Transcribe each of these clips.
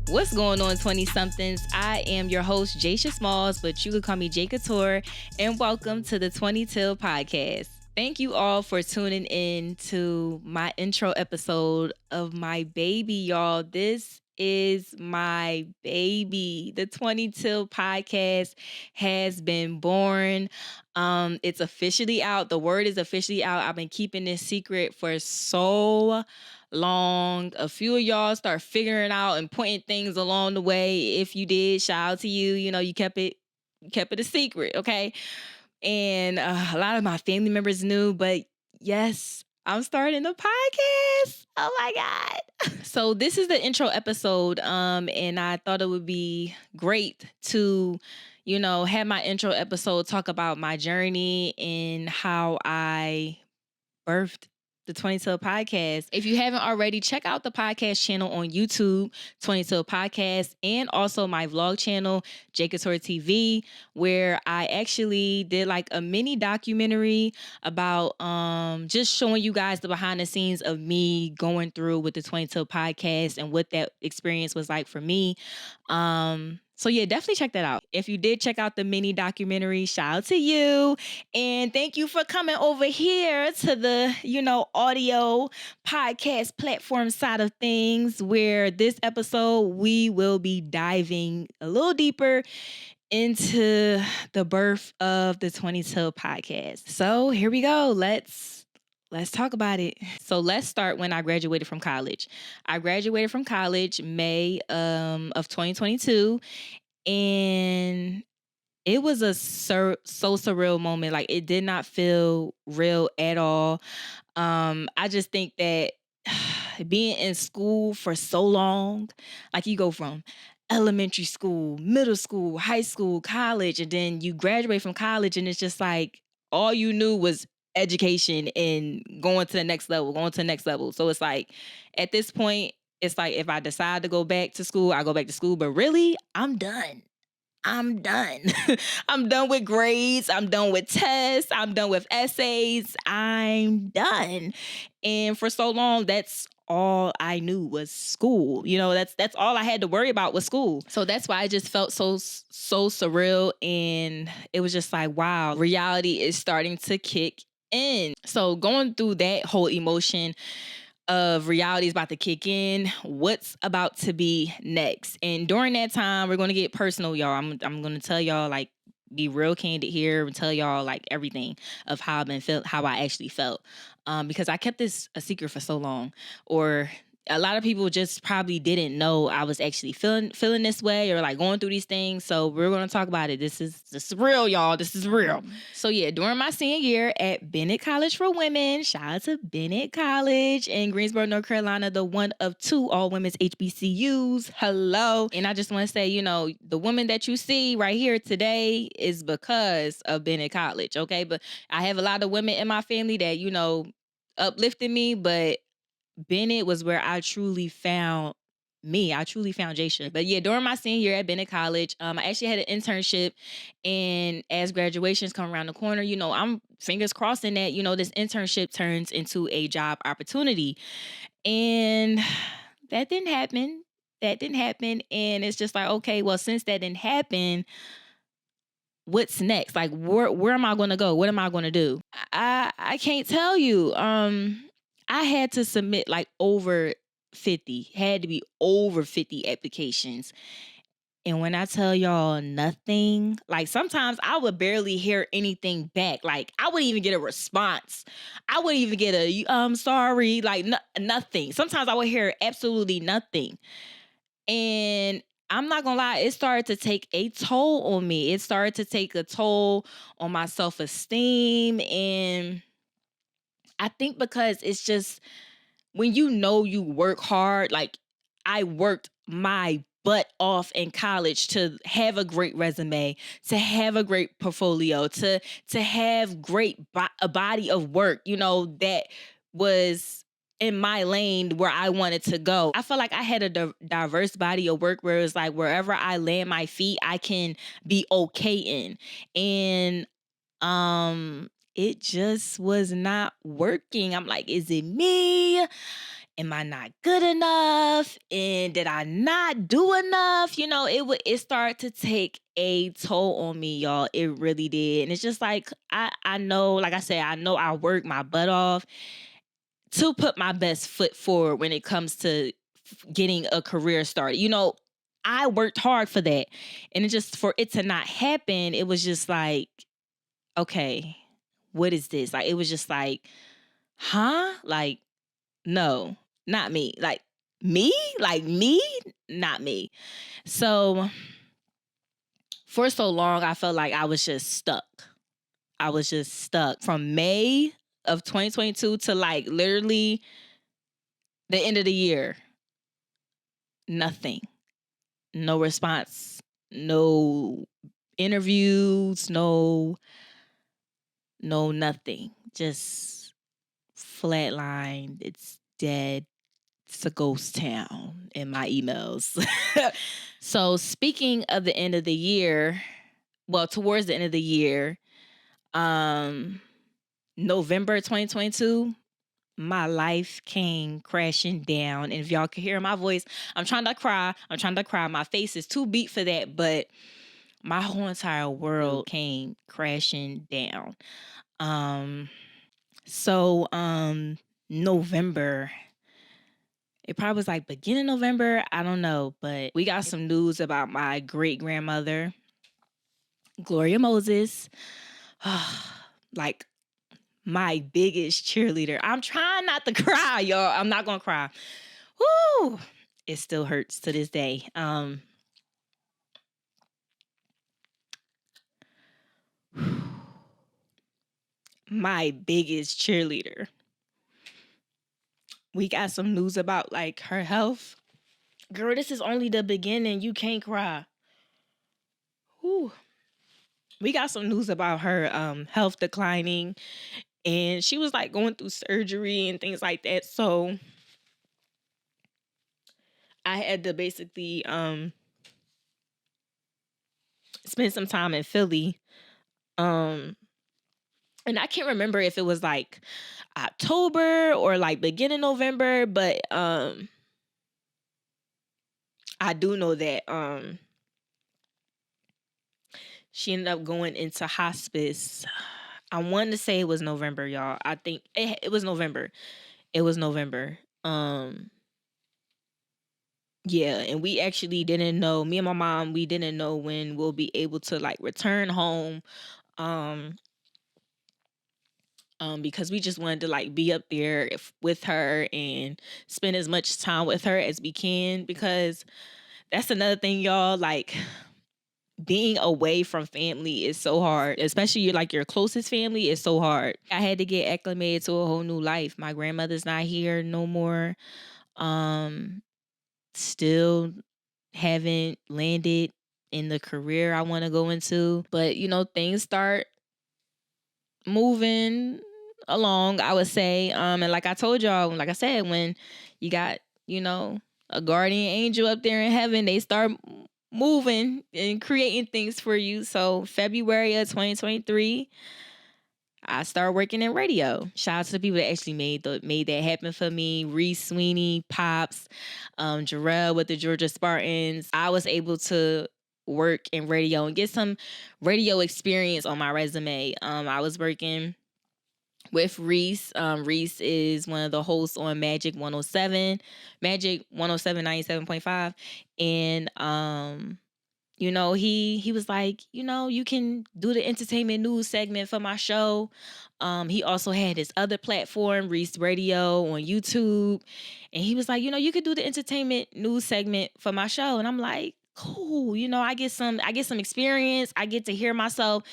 What's going on, 20-somethings? I am your host, Jaisha Smalls, but you can call me J.Couture, and welcome to the 20 Til Podcast. Thank you all for tuning in to my intro episode of my baby, y'all. This is my baby. The 20 Til Podcast has been born. It's officially out. The word is officially out. I've been keeping this secret for so long. A few of y'all start figuring out and pointing things along the way. If you did, shout out to you. You know, you kept it a secret, okay? And a lot of my family members knew, but yes, I'm starting a podcast. Oh my God. So this is the intro episode. And I thought it would be great to, have my intro episode talk about my journey and how I birthed the 20 Til Podcast. If you haven't already, check out the podcast channel on YouTube, 20 Til Podcast, and also my vlog channel, J.Couture TV, where I actually did like a mini documentary about just showing you guys the behind the scenes of me going through with the 20 Til Podcast and what that experience was like for me. So yeah, definitely check that out. If you did check out the mini documentary, shout out to you. And thank you for coming over here to the, audio podcast platform side of things, where this episode, we will be diving a little deeper into the birth of the 20 Til Podcast. So here we go. Let's talk about it. So let's start when I graduated from college. I graduated from college May of 2022, and it was a so surreal moment. Like, it did not feel real at all. I just think that being in school for so long, like you go from elementary school, middle school, high school, college, and then you graduate from college, and it's just like all you knew was education and going to the next level. So it's like, at this point, it's like, if I decide to go back to school, I go back to school. But really, I'm done. I'm done with grades. I'm done with tests. I'm done with essays. I'm done. And for so long, that's all I knew was school. That's all I had to worry about was school. So that's why I just felt so surreal. And it was just like, wow, reality is starting to kick in. So going through that whole emotion of reality is about to kick in, what's about to be next? And during that time, we're going to get personal, y'all. I'm going to tell y'all, like, be real candid here and tell y'all like everything of how I actually felt. Because I kept this a secret for so long, or a lot of people just probably didn't know I was actually feeling this way, or like going through these things. So we're going to talk about it. This is real, y'all. This is real. So yeah, during my senior year at Bennett College for Women, shout out to Bennett College in Greensboro, North Carolina, the one of two all women's HBCUs. Hello. And I just want to say, the woman that you see right here today is because of Bennett College. Okay. But I have a lot of women in my family that, uplifted me, but Bennett was where I truly found me. I truly found Jaisha. But yeah, during my senior year at Bennett College, I actually had an internship. And as graduations come around the corner, I'm fingers crossing that, this internship turns into a job opportunity. And that didn't happen. And it's just like, okay, well, since that didn't happen, what's next? Like, where am I going to go? What am I going to do? I can't tell you. I had to submit like over 50 applications. And when I tell y'all nothing, like sometimes I would barely hear anything back. Like I wouldn't even get a response. I wouldn't even get a, sorry, like nothing. Sometimes I would hear absolutely nothing. And I'm not gonna lie, it started to take a toll on me. It started to take a toll on my self-esteem. And I think because it's just, when you work hard, like I worked my butt off in college to have a great resume, to have a great portfolio, to have a body of work, that was in my lane where I wanted to go. I felt like I had a diverse body of work where it's like wherever I land my feet, I can be okay in. And it just was not working. I'm like, is it me? am I not good enough? And did I not do enough? It started to take a toll on me, y'all. It really did. And it's just like, I know, like I said, I know I work my butt off to put my best foot forward when it comes to getting a career started. I worked hard for that. And for it to not happen, it was just like, okay, what is this? Like, it was just like, huh? Like, no, not me. Like, me? Like, me? Not me. So, for so long, I felt like I was just stuck. I was just stuck from May of 2022 to like literally the end of the year. Nothing. No response. No interviews. No nothing. Just flatlined. It's dead. It's a ghost town in my emails. So speaking of the end of the year, well, towards the end of the year, November 2022, my life came crashing down. And if y'all can hear my voice, I'm trying to cry. My face is too beat for that, but my whole entire world came crashing down. So November, it probably was like beginning November. I don't know, but we got some news about my great grandmother, Gloria Moses. Like my biggest cheerleader. I'm trying not to cry, y'all. I'm not gonna cry. Woo! It still hurts to this day. My biggest cheerleader. We got some news about like her health. Girl, this is only the beginning. You can't cry. Whew. We got some news about her health declining, and she was like going through surgery and things like that. So I had to basically spend some time in Philly. And I can't remember if it was like October or like beginning November, but I do know that she ended up going into hospice. I wanted to say it was November, y'all. I think it was November. It was November. Yeah, and we actually didn't know, me and my mom, we didn't know when we'll be able to like return home. Because we just wanted to like be up there with her and spend as much time with her as we can, because that's another thing, y'all, like being away from family is so hard, especially your closest family is so hard. I had to get acclimated to a whole new life. My grandmother's not here no more. Still haven't landed in the career I want to go into, but things start moving along, I would say. And like I told y'all, like I said, when you got, a guardian angel up there in heaven, they start moving and creating things for you. So February of 2023, I started working in radio. Shout out to the people that actually made that happen for me. Reese Sweeney, Pops, Jarrell with the Georgia Spartans. I was able to work in radio and get some radio experience on my resume. I was working with Reese. Reese is one of the hosts on Magic 107, 97.5. And he was like, you can do the entertainment news segment for my show. He also had his other platform, Reese Radio, on YouTube. And he was like, you could do the entertainment news segment for my show. And I'm like, cool. I get some experience. I get to hear myself,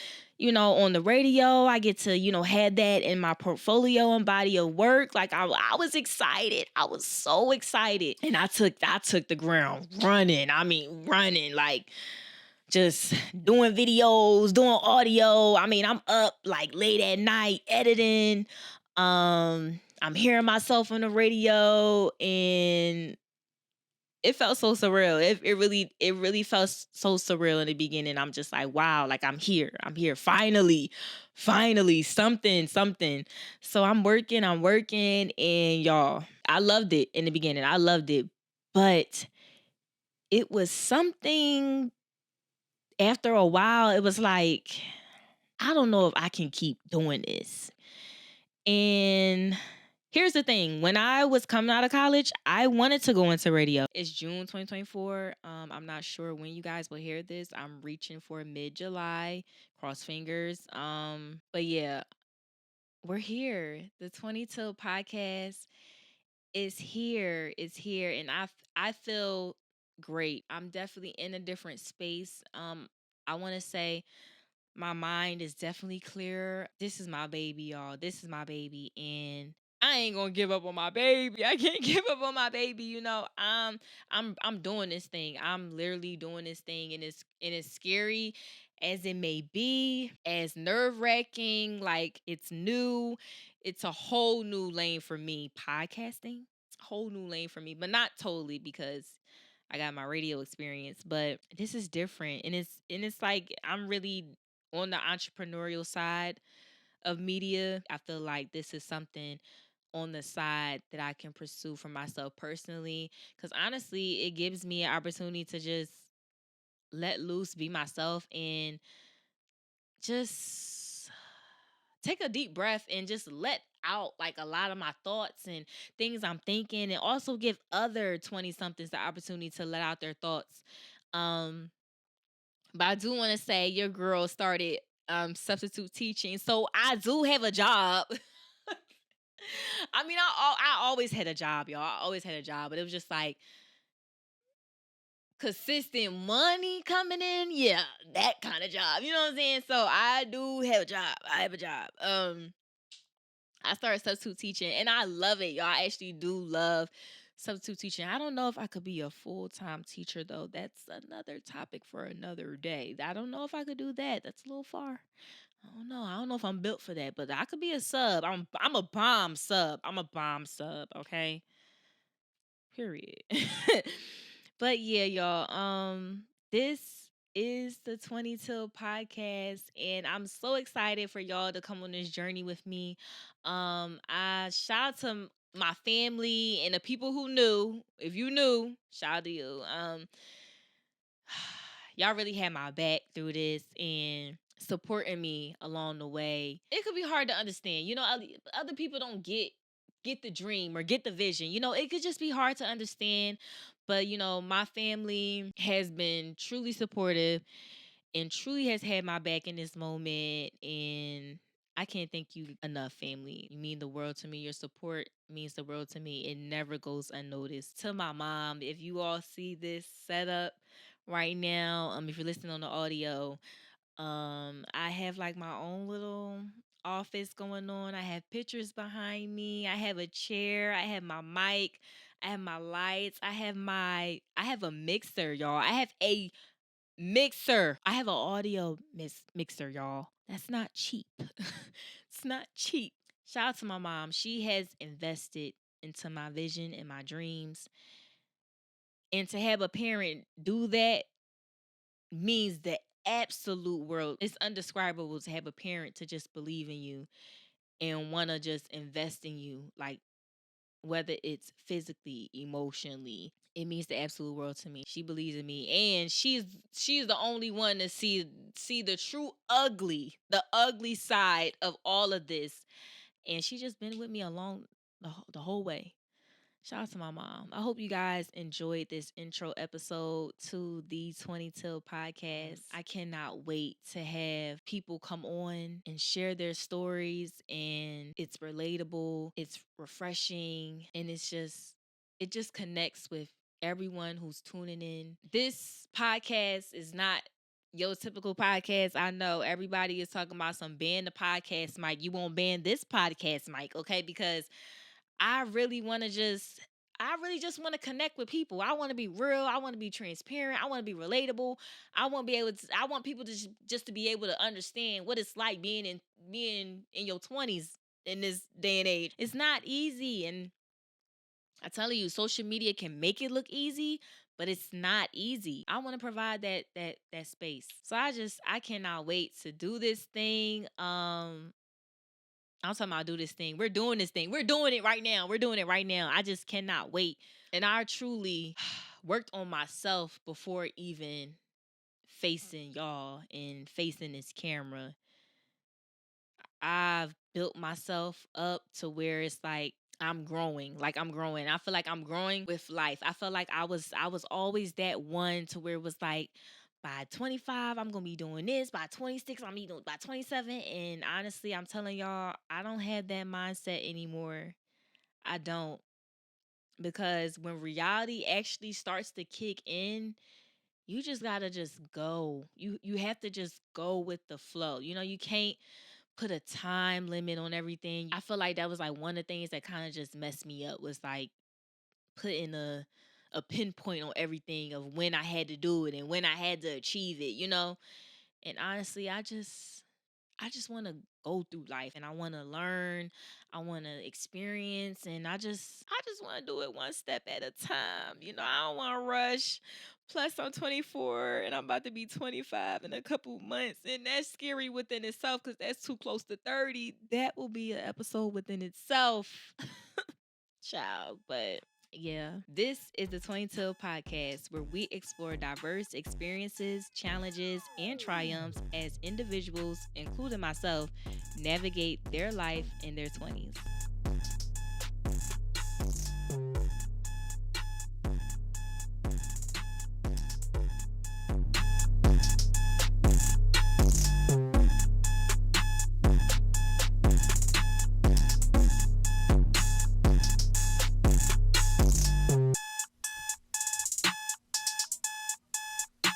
on the radio. I get to, have that in my portfolio and body of work. Like I was excited. I was so excited. And I took the ground running. I mean, running, like just doing videos, doing audio. I mean, I'm up like late at night editing. I'm hearing myself on the radio, and it felt so surreal. It really felt so surreal in the beginning. I'm just like, wow, like I'm here. Finally, something. So I'm working, and y'all, I loved it in the beginning. I loved it. But it was something after a while, it was like, I don't know if I can keep doing this. And here's the thing. When I was coming out of college, I wanted to go into radio. It's June 2024. I'm not sure when you guys will hear this. I'm reaching for mid-July. Cross fingers. But yeah, we're here. The 20 Til Podcast is here. It's here. And I feel great. I'm definitely in a different space. I want to say my mind is definitely clearer. This is my baby, y'all. This is my baby, and I ain't gonna give up on my baby. I can't give up on my baby. You know, I'm doing this thing. I'm literally doing this thing, and it's scary as it may be, as nerve wracking. Like it's new. It's a whole new lane for me. Podcasting, whole new lane for me, but not totally because I got my radio experience, but this is different, and it's like I'm really on the entrepreneurial side of media. I feel like this is something on the side that I can pursue for myself personally. Because honestly, it gives me an opportunity to just let loose, be myself, and just take a deep breath and just let out like a lot of my thoughts and things I'm thinking, and also give other 20 somethings the opportunity to let out their thoughts. Um, But I do want to say your girl started substitute teaching. So I do have a job. I mean, I always had a job, y'all. I always had a job, but it was just like consistent money coming in. Yeah, that kind of job. You know what I'm saying? So I do have a job. I have a job. I started substitute teaching and I love it, y'all. I actually do love substitute teaching. I don't know if I could be a full-time teacher though. That's another topic for another day. I don't know if I could do that. That's a little far. I don't know. I don't know if I'm built for that, but I could be a sub. I'm a bomb sub. I'm a bomb sub, okay? Period. But yeah, y'all. This is the 20 Till podcast, and I'm so excited for y'all to come on this journey with me. I shout out to my family and the people who knew. If you knew, shout out to you. Y'all really had my back through this and supporting me along the way. It could be hard to understand. You know, other people don't get the dream or get the vision. You know, it could just be hard to understand. But, you know, my family has been truly supportive and truly has had my back in this moment. And I can't thank you enough, family. You mean the world to me. Your support means the world to me. It never goes unnoticed. To my mom, if you all see this setup right now, if you're listening on the audio, I have like my own little office going on. I have pictures behind me. I have a chair. I have my mic. I have my lights. I have a mixer, y'all. I have a mixer. I have an audio mixer, y'all. That's not cheap. It's not cheap. Shout out to my mom. She has invested into my vision and my dreams. And to have a parent do that means the absolute world. It's undescribable to have a parent to just believe in you and want to just invest in you, like whether it's physically, emotionally. It means the absolute world to me. She believes in me, and she's the only one to see the ugly side of all of this, and she just been with me along the whole way. Shout out to my mom. I hope you guys enjoyed this intro episode to the 20 Till podcast. I cannot wait to have people come on and share their stories, and it's relatable, it's refreshing, and it just connects with everyone who's tuning in. This podcast is not your typical podcast. I know everybody is talking about some ban the podcast mic. You won't ban this podcast mic, okay? Because I really want to just I really just want to connect with people. I want to be real. I want to be transparent. I want to be relatable. I want people to just to be able to understand what it's like being in your 20s in this day and age. It's not easy, and I tell you, social media can make it look easy, but it's not easy. I want to provide that space. So I cannot wait to do this thing. I'm talking about do this thing. We're doing this thing. We're doing it right now. We're doing it right now. I just cannot wait. And I truly worked on myself before even facing y'all and facing this camera. I've built myself up to where it's like I'm growing. Like I'm growing. I feel like I'm growing with life. I feel like I was always that one to where it was like by 25 I'm going to be doing this, by 26 I'm be doing by 27, and honestly, I'm telling y'all, I don't have that mindset anymore. I don't, because when reality actually starts to kick in, you just got to just go. You have to just go with the flow. You can't put a time limit on everything. I feel like that was like one of the things that kind of just messed me up, was like putting a pinpoint on everything of when I had to do it and when I had to achieve it. And honestly, I just want to go through life, and I want to learn, I want to experience, and I just want to do it one step at a time. I don't want to rush. Plus I'm 24 and I'm about to be 25 in a couple months, and that's scary within itself because that's too close to 30. That will be an episode within itself. Child, but yeah, this is the Twenty Til Podcast, where we explore diverse experiences, challenges, and triumphs as individuals, including myself, navigate their life in their 20s.